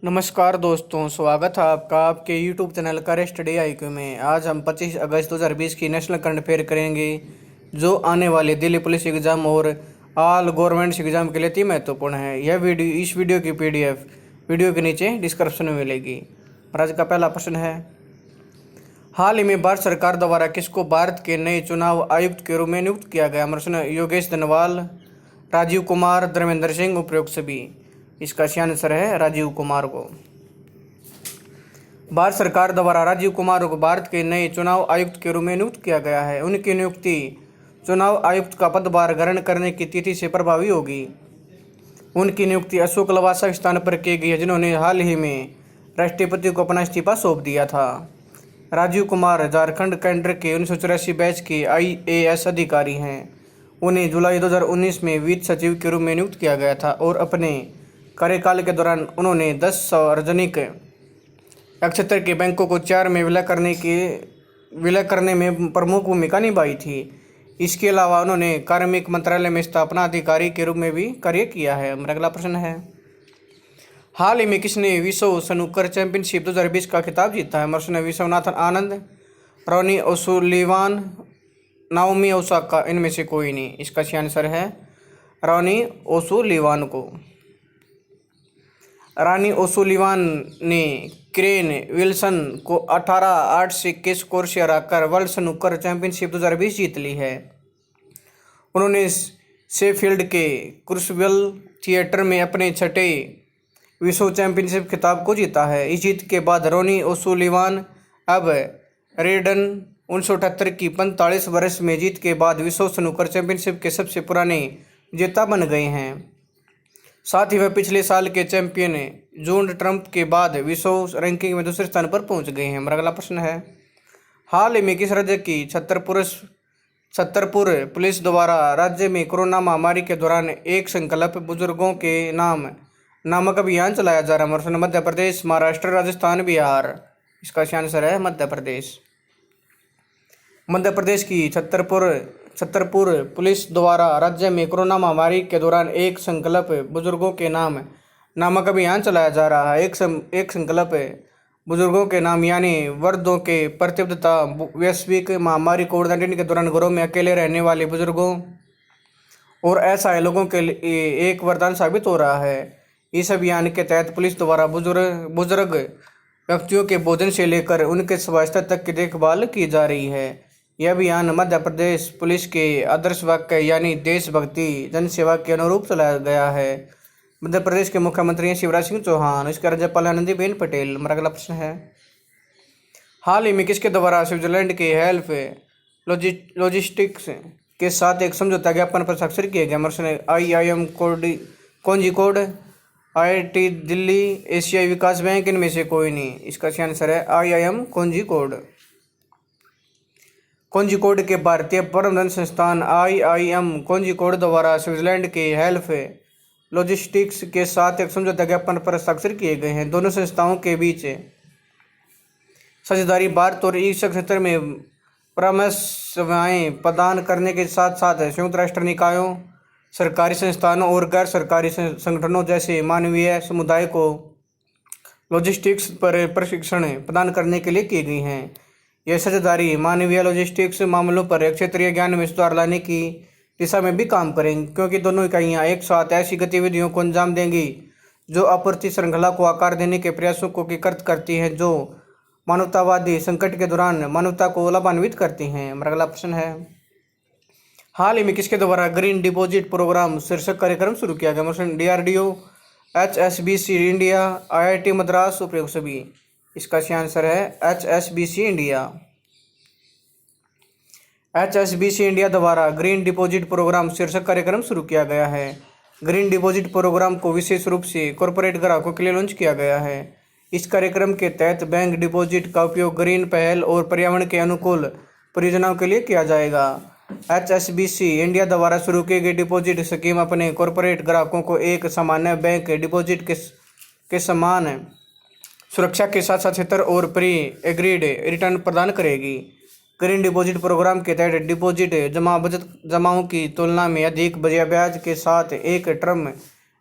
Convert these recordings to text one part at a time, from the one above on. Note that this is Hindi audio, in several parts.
नमस्कार दोस्तों, स्वागत है आपका आपके YouTube चैनल कर स्टडी IQ में। आज हम 25 अगस्त 2020 की नेशनल करंट अफेयर करेंगे, जो आने वाले दिल्ली पुलिस एग्ज़ाम और ऑल गवर्नमेंट एग्ज़ाम के लिए अति महत्वपूर्ण है। इस वीडियो की PDF वीडियो के नीचे डिस्क्रिप्शन में मिलेगी। और आज का पहला प्रश्न है, हाल ही में भारत सरकार द्वारा किसको भारत के नए चुनाव आयुक्त के रूप में नियुक्त किया गया? प्रश्न योगेश धनवाल, राजीव कुमार, धर्मेंद्र सिंह, उपरोक्त सभी। इसका सही आंसर है राजीव कुमार को। भारत सरकार द्वारा राजीव कुमार को भारत के नए चुनाव आयुक्त के रूप में नियुक्त किया गया है। उनकी नियुक्ति चुनाव आयुक्त का पदभार ग्रहण करने की तिथि से प्रभावी होगी। उनकी नियुक्ति अशोक लवासा के स्थान पर की गई है, जिन्होंने हाल ही में राष्ट्रपति को अपना इस्तीफा सौंप दिया था। राजीव कुमार झारखंड केंद्र के 1984 बैच के IAS अधिकारी हैं। उन्हें जुलाई 2019 में वित्त सचिव के रूप में नियुक्त किया गया था और अपने कार्यकाल के दौरान उन्होंने 10 सार्वजनिक क्षेत्र के बैंकों को 4 में विलय करने में प्रमुख भूमिका निभाई थी। इसके अलावा उन्होंने कार्मिक मंत्रालय में स्थापना अधिकारी के रूप में भी कार्य किया है। मेरा अगला प्रश्न है, हाल ही में किसने विश्व स्नूकर चैंपियनशिप 2020 का खिताब जीता है? प्रश्न Viswanathan Anand, Ronnie ओसुलिवान, Naomi Osaka, इनमें से कोई नहीं। इसका सही आंसर है रॉनी ओसुलिवान को। रानी ओसुलिवान ने क्रेन विल्सन को 18-8 से 21 स्कोर से हराकर वर्ल्ड स्नूकर चैंपियनशिप 2020 जीत ली है। उन्होंने शेफील्ड के क्रूसिबल थिएटर में अपने छठे विश्व चैंपियनशिप खिताब को जीता है। इस जीत के बाद रोनी ओसुलिवान अब रेडन 1978 की 45 वर्ष में जीत के बाद विश्व स्नूकर चैंपियनशिप के सबसे पुराने विजेता बन गए हैं। साथ ही वह पिछले साल के चैंपियन जून ट्रम्प के बाद विश्व रैंकिंग में दूसरे स्थान पर पहुंच गए हैं। हमारा अगला प्रश्न है, हाल ही में किस राज्य की छतरपुर पुलिस द्वारा राज्य में कोरोना महामारी के दौरान एक संकल्प बुजुर्गों के नाम नामक अभियान चलाया जा रहा है? प्रश्न मध्य प्रदेश, महाराष्ट्र, राजस्थान, बिहार। इसका सही आंसर है मध्य प्रदेश। मध्य प्रदेश की छतरपुर पुलिस द्वारा राज्य में कोरोना महामारी के दौरान एक संकल्प बुजुर्गों के नाम नामक अभियान चलाया जा रहा है। एक संकल्प बुजुर्गों के नाम यानी वृद्धों के प्रति तथा वैश्विक महामारी कोविड-19 के दौरान घरों में अकेले रहने वाले बुजुर्गों और असहाय लोगों के लिए एक वरदान साबित हो रहा है। इस अभियान के तहत पुलिस द्वारा बुजुर्ग व्यक्तियों के भोजन से लेकर उनके स्वास्थ्य तक की देखभाल की जा रही है। यह अभियान मध्य प्रदेश पुलिस के आदर्श वाक्य यानी देशभक्ति जनसेवा के अनुरूप चलाया गया है। मध्य प्रदेश के मुख्यमंत्री हैं शिवराज सिंह चौहान, इसके राज्यपाल आनंदीबेन पटेल। हमारा अगला प्रश्न है, हाल ही में किसके द्वारा स्विट्जरलैंड के हेल्प लॉजिस्टिक्स के साथ एक समझौता ज्ञापन पर हस्ताक्षर किए गए? प्रश्न IIM कोझिकोड, IIT दिल्ली, एशियाई विकास बैंक, इनमें से कोई नहीं। इसका सही आंसर है IIM कोझिकोड के भारतीय प्रबंधन संस्थान IIM कोझिकोड द्वारा स्विट्जरलैंड के हेल्प लॉजिस्टिक्स के साथ एक समझौता ज्ञापन पर हस्ताक्षर किए गए हैं। दोनों संस्थाओं के बीच साझेदारी भारत और इस क्षेत्र में परामर्श सेवाएं प्रदान करने के साथ साथ संयुक्त राष्ट्र निकायों, सरकारी संस्थानों और गैर सरकारी संगठनों जैसे मानवीय समुदाय को लॉजिस्टिक्स पर प्रशिक्षण प्रदान करने के लिए की गई हैं। यह साझेदारी मानवीय लॉजिस्टिक्स मामलों पर क्षेत्रीय ज्ञान में सुधार लाने की दिशा में भी काम करेंगी, क्योंकि दोनों इकाइयां एक साथ ऐसी गतिविधियों को अंजाम देंगी जो आपूर्ति श्रृंखला को आकार देने के प्रयासों को एकीकृत करती हैं, जो मानवतावादी संकट के दौरान मानवता को लाभान्वित करती हैं। हमारा अगला प्रश्न है, हाल ही में किसके द्वारा ग्रीन डिपॉजिट प्रोग्राम शीर्षक कार्यक्रम शुरू किया गया? DRDO, HSBC India, IIT Madras, उपयोग सभी। इसका सही आंसर है HSBC इंडिया। HSBC इंडिया द्वारा ग्रीन डिपॉजिट प्रोग्राम शीर्षक कार्यक्रम शुरू किया गया है। ग्रीन डिपॉजिट प्रोग्राम को विशेष रूप से कॉरपोरेट ग्राहकों के लिए लॉन्च किया गया है। इस कार्यक्रम के तहत बैंक डिपॉजिट का उपयोग ग्रीन पहल और पर्यावरण के अनुकूल परियोजनाओं के लिए किया जाएगा। HSBC इंडिया द्वारा शुरू की गई डिपॉजिट स्कीम अपने कॉरपोरेट ग्राहकों को एक सामान्य बैंक डिपॉजिट के समान सुरक्षा के साथ साथ स्थिर और प्री एग्रीड रिटर्न प्रदान करेगी। ग्रीन डिपॉजिट प्रोग्राम के तहत डिपॉजिट जमाओं की तुलना में अधिक ब्याज के साथ एक टर्म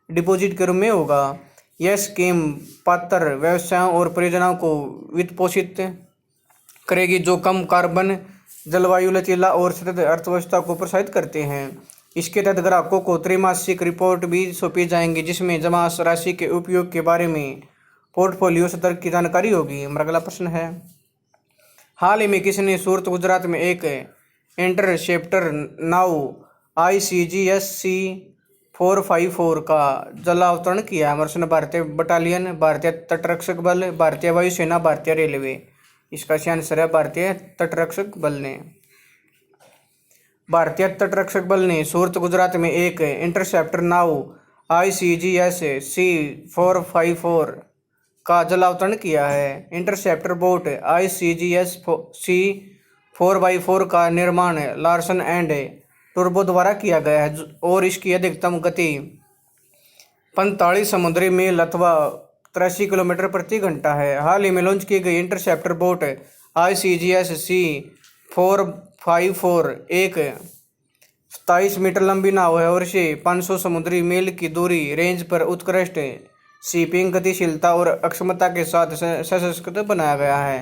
डिपॉजिट के रूप में होगा। यह स्कीम पात्र व्यवसायों और परियोजनाओं को वित्त पोषित करेगी जो कम कार्बन, जलवायु लचीला और सतत अर्थव्यवस्था को प्रोत्साहित करते हैं। इसके तहत ग्राहकों को त्रैमासिक रिपोर्ट भी सौंपी जाएंगी जिसमें जमा राशि के उपयोग के बारे में पोर्टफोलियो स्तर की जानकारी होगी। हमारा अगला प्रश्न है, हाल ही में किसने सूरत गुजरात में एक इंटरसेप्टर नाउ ICGS-C 454 का जलावतरण किया? हमारा प्रश्न भारतीय बटालियन, भारतीय तटरक्षक बल, भारतीय वायुसेना, भारतीय रेलवे। इसका सही आंसर है भारतीय तटरक्षक बल ने। भारतीय तटरक्षक बल ने सूरत गुजरात में एक इंटरसेप्टर नाउ ICGS-C 454 का जलावतरण किया है। इंटरसेप्टर बोट ICGS-C 4x4 का निर्माण लार्सन एंड टूर्बो द्वारा किया गया है और इसकी अधिकतम गति 45 समुद्री मील अथवा 83 किलोमीटर प्रति घंटा है। हाल ही में लॉन्च की गई इंटरसेप्टर बोट ICGS-C 4x4 एक 27 मीटर लंबी नाव है और इसे 500 समुद्री मील की दूरी रेंज पर उत्कृष्ट शिपिंग गतिशीलता और अक्षमता के साथ सशक्त बनाया गया है।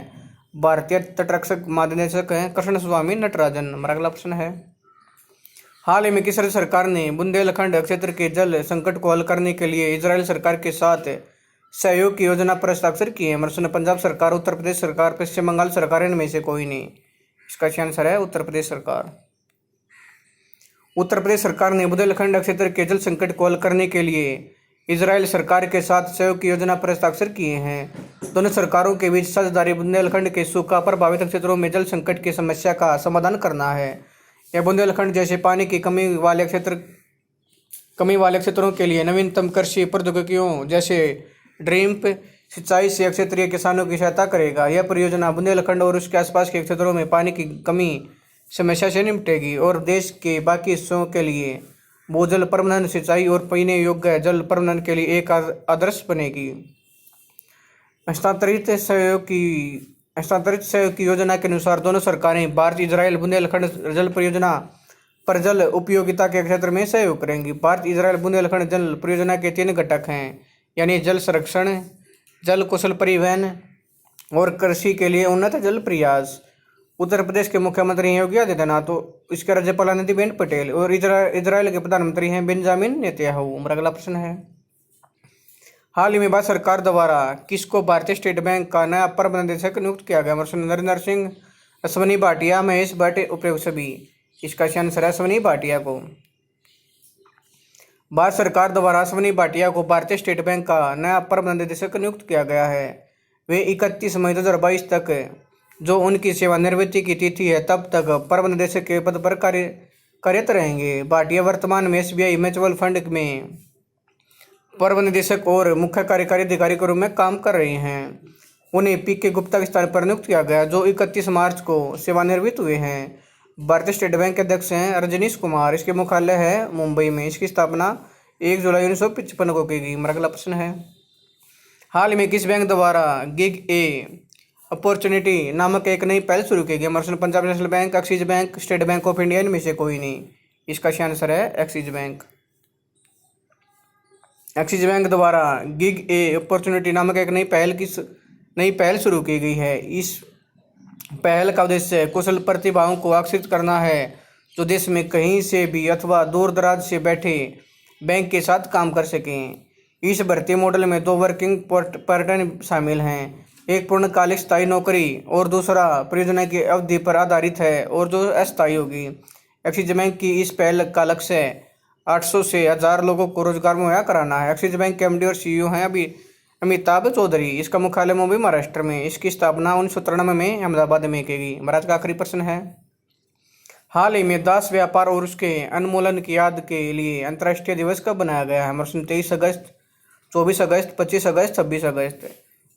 भारतीय तटरक्षक महानिदेशक हैं कृष्ण स्वामी नटराजन। हमारा अगला प्रश्न है, हाल ही में किस राज्य सरकार ने बुंदेलखंड क्षेत्र के जल संकट को हल करने के लिए इजराइल सरकार के साथ सहयोग की योजना पर हस्ताक्षर किए? प्रश्न पंजाब सरकार, उत्तर प्रदेश सरकार, पश्चिम बंगाल सरकार, इनमें से कोई नहीं। इसका सही आंसर है उत्तर प्रदेश सरकार। उत्तर प्रदेश सरकार ने बुंदेलखंड क्षेत्र के जल संकट को हल करने के लिए इजराइल सरकार के साथ सहयोग की योजना पर हस्ताक्षर किए हैं। दोनों सरकारों के बीच साझेदारी बुंदेलखंड के सूखा प्रभावित क्षेत्रों में जल संकट की समस्या का समाधान करना है। यह बुंदेलखंड जैसे पानी की कमी वाले क्षेत्रों के लिए नवीनतम कृषि प्रौद्योगिकियों जैसे ड्रिप सिंचाई से क्षेत्रीय किसानों की सहायता करेगा। यह परियोजना बुंदेलखंड और उसके आसपास के क्षेत्रों में पानी की कमी समस्या से निपटेगी और देश के बाकी हिस्सों के लिए भूजल प्रबंधन, सिंचाई और पीने योग्य जल प्रबंधन के लिए एक आदर्श बनेगी। हस्तांतरित सहयोग की योजना के अनुसार दोनों सरकारें भारत इजराइल बुंदेलखंड जल परियोजना पर जल उपयोगिता के क्षेत्र में सहयोग करेंगी। भारत इजराइल बुंदेलखंड जल परियोजना के 3 घटक हैं, यानी जल संरक्षण, जल कुशल परिवहन और कृषि के लिए उन्नत जल प्रयास। उत्तर प्रदेश के मुख्यमंत्री हैं योगी आदित्यनाथ, तो इसके राज्यपाल आनंदीबेन पटेल और इजराइल के प्रधानमंत्री हैं बेंजामिन नेतन्याहू। हमारा अगला प्रश्न है, हाल ही में भारत सरकार द्वारा किसको भारतीय स्टेट बैंक का नया प्रबंध निदेशक नियुक्त किया गया? नरेंद्र सिंह, अश्वनी भाटिया, महेश भट्ट, उपयुक्त सभी। इसका सही आंसर है अश्वनी भाटिया को। भारत सरकार द्वारा अश्वनी भाटिया को भारतीय स्टेट बैंक का नया प्रबंध निदेशक नियुक्त किया गया है। वे 31 मई 2022 तक, जो उनकी सेवानिवृत्ति की तिथि है, तब तक प्रबंध निदेशक के पद पर कार्यरत रहेंगे। भाटिया वर्तमान में SBI म्यूचुअल फंड में प्रबंध निदेशक और मुख्य कार्यकारी अधिकारी के रूप में काम कर रहे हैं। उन्हें PK गुप्ता के स्थान पर नियुक्त किया गया, जो 31 मार्च को सेवानिवृत्त हुए हैं। भारतीय स्टेट बैंक के अध्यक्ष हैं रजनीश कुमार। इसके मुख्यालय है मुंबई में। इसकी स्थापना 1 जुलाई 1955 को की गई। हमारा अगला प्रश्न है, हाल ही में किस बैंक द्वारा गिग ए अपॉर्चुनिटी नामक एक नई पहल शुरू की गई? प्रश्न Punjab national bank, axis bank, state bank of India, इनमें से कोई नहीं। इसका सही आंसर है एक्सिस बैंक। एक्सिस बैंक द्वारा गिग ए अपॉर्चुनिटी नामक एक नई पहल शुरू की गई है। इस पहल का उद्देश्य कुशल प्रतिभाओं को आकर्षित करना है जो देश में कहीं से भी अथवा दूर दराज से बैठे बैंक के साथ काम कर सकें। इस भर्ती मॉडल में 2 वर्किंग पैटर्न शामिल हैं, एक पूर्णकालिक स्थायी नौकरी और दूसरा परियोजना की अवधि पर आधारित है और जो अस्थायी होगी। एक्सिस बैंक की इस पहल का लक्ष्य 800 से 1000 लोगों को रोजगार मुहैया कराना है। एक्सिस बैंक के MD और CEO हैं अमिताभ चौधरी। इसका मुख्यालय मुंबई महाराष्ट्र में। इसकी स्थापना 1993 में अहमदाबाद में की गई। महाराज का आखिरी प्रश्न है, हाल ही में दास व्यापार और उसके उन्मूलन की याद के लिए अंतर्राष्ट्रीय दिवस कब बनाया गया है? 23 अगस्त, 24 अगस्त, 25 अगस्त, 26 अगस्त।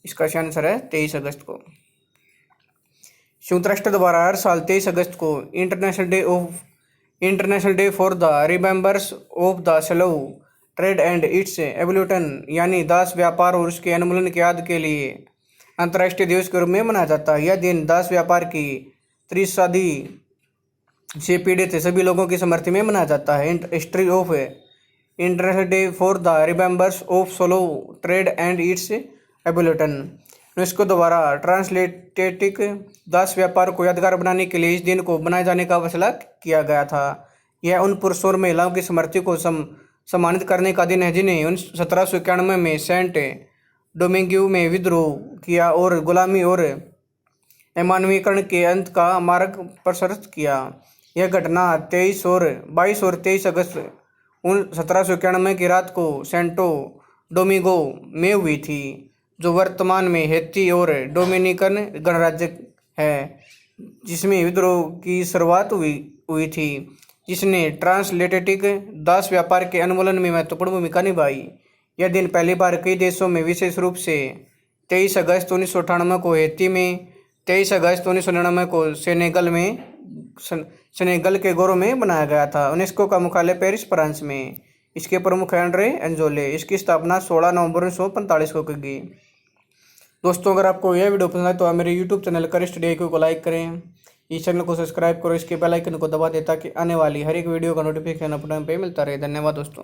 इसका सही आंसर है 23 अगस्त को। संयुक्त राष्ट्र द्वारा हर साल 23 अगस्त को international day for the remembers of the slow trade and it's evolution, यानी दास व्यापार और उसके उन्मूलन की याद के लिए अंतर्राष्ट्रीय दिवस के रूप में मनाया जाता है। यह दिन दास व्यापार की 30 सदी से पीड़ित सभी लोगों की स्मृति में मनाया जाता है। History of international day for the remembers of solo trade and it's abolition. UNESCO द्वारा ट्रांसएटलांटिक दास व्यापार को यादगार बनाने के लिए इस दिन को बनाए जाने का फैसला किया गया था। यह उन पुरुषों और महिलाओं की स्मृति को सम्मानित करने का दिन है जिन्हें 1791 में सेंट डोमिंगो में विद्रोह किया और गुलामी और अमानवीकरण के अंत का मार्ग प्रशस्त किया। यह घटना 22 और 23 अगस्त 1791 की रात को सेंटो डोमिंगो में हुई थी, जो वर्तमान में हैती और डोमिनिकन गणराज्य है, जिसमें विद्रोह की शुरुआत हुई थी, जिसने ट्रांसएटलांटिक दास व्यापार के उन्मूलन में महत्वपूर्ण भूमिका निभाई। यह दिन पहली बार कई देशों में, विशेष रूप से 23 अगस्त 1998 को हैती में, 23 अगस्त 1999 को सेनेगल के गोरो में बनाया गया था। यूनेस्को का मुख्यालय पेरिस, फ्रांस में। इसके प्रमुख हैं एंड्रे एंजोले। इसकी स्थापना 16 नवंबर 1945 को की गई। दोस्तों, अगर आपको यह वीडियो पसंद आए तो आप मेरे यूट्यूब चैनल करिश्ट डे को लाइक करें, इस चैनल को सब्सक्राइब करो, इसके बेल आइकन को दबा दें ताकि आने वाली हर एक वीडियो का नोटिफिकेशन अपने पे मिलता रहे। धन्यवाद दोस्तों।